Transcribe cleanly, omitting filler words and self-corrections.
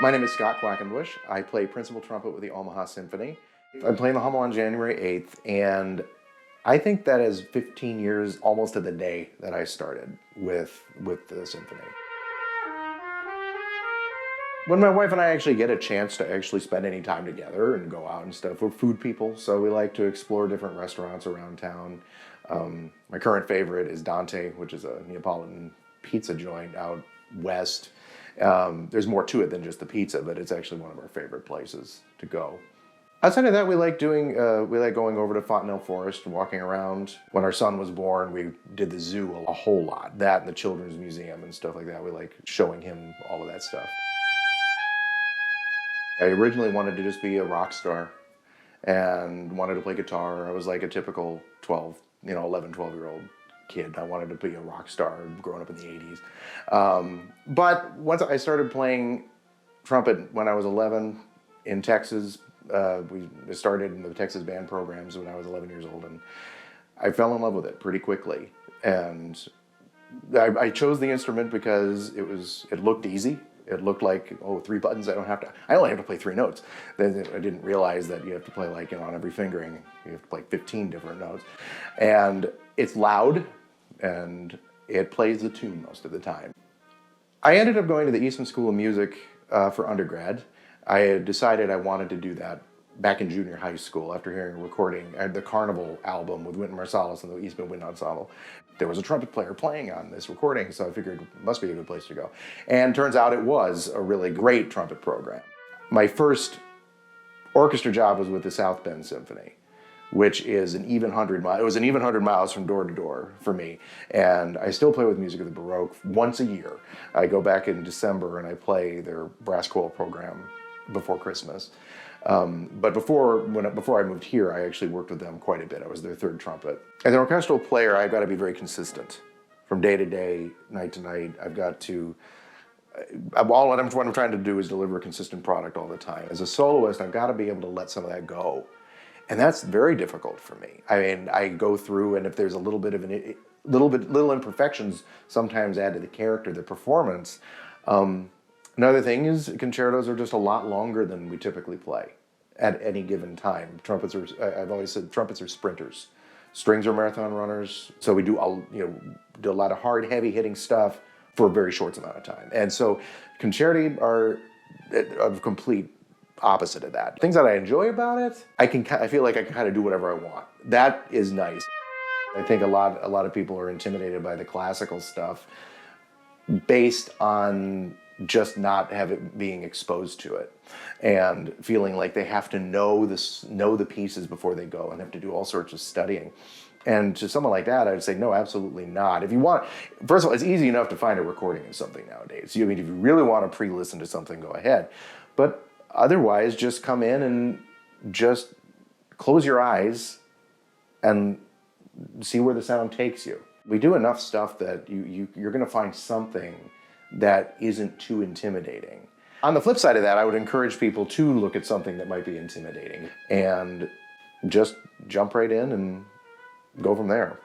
My name is Scott Quackenbush. I play principal trumpet with the Omaha Symphony. I'm playing the Hummel on January 8th, and I think that is 15 years almost to the day that I started with the symphony. When my wife and I actually get a chance to actually spend any time together and go out and stuff, we're food people, so we like to explore different restaurants around town. My current favorite is Dante, which is a Neapolitan pizza joint out west. There's more to it than just the pizza, but it's actually one of our favorite places to go. Outside of that, we like going over to Fontenelle Forest and walking around. When our son was born, we did the zoo a whole lot. That and the Children's Museum and stuff like that. We like showing him all of that stuff. I originally wanted to just be a rock star and wanted to play guitar. I was like a typical 11, 12-year-old kid. I wanted to be a rock star growing up in the 80s. But once I started playing trumpet when I was 11 in Texas, we started in the Texas band programs when I was 11 years old, and I fell in love with it pretty quickly. And I chose the instrument because it looked easy. It looked like, 3 buttons, I only have to play 3 notes. Then I didn't realize that you have to play on every fingering, you have to play 15 different notes. And it's loud, and it plays the tune most of the time. I ended up going to the Eastman School of Music for undergrad. I had decided I wanted to do that back in junior high school after hearing a recording. I had the Carnival album with Wynton Marsalis and the Eastman Wind Ensemble. There was a trumpet player playing on this recording, so I figured it must be a good place to go. And turns out it was a really great trumpet program. My first orchestra job was with the South Bend Symphony, which is an even 100 miles. It was an even 100 miles from door to door for me. And I still play with Music of the Baroque once a year. I go back in December and I play their brass choral program before Christmas. But before I moved here, I actually worked with them quite a bit. I was their third trumpet. As an orchestral player, I've got to be very consistent. From day to day, night to night, I've got to... what I'm trying to do is deliver a consistent product all the time. As a soloist, I've got to be able to let some of that go. And that's very difficult for me. I mean, I go through, and if there's a little imperfections sometimes add to the character, the performance. Another thing is concertos are just a lot longer than we typically play at any given time. I've always said trumpets are sprinters. Strings are marathon runners. So we do a lot of hard, heavy hitting stuff for a very short amount of time. And so concerti are a complete opposite of that. Things that I enjoy about it, I feel like I can kind of do whatever I want. That is nice. I think a lot of people are intimidated by the classical stuff based on just not being exposed to it and feeling like they have to know the pieces before they go and have to do all sorts of studying. And to someone like that, I would say, no, absolutely not. If you want, first of all, it's easy enough to find a recording of something nowadays. If you really want to pre-listen to something, go ahead. But otherwise, just come in and just close your eyes and see where the sound takes you. We do enough stuff that you're going to find something that isn't too intimidating. On the flip side of that, I would encourage people to look at something that might be intimidating and just jump right in and go from there.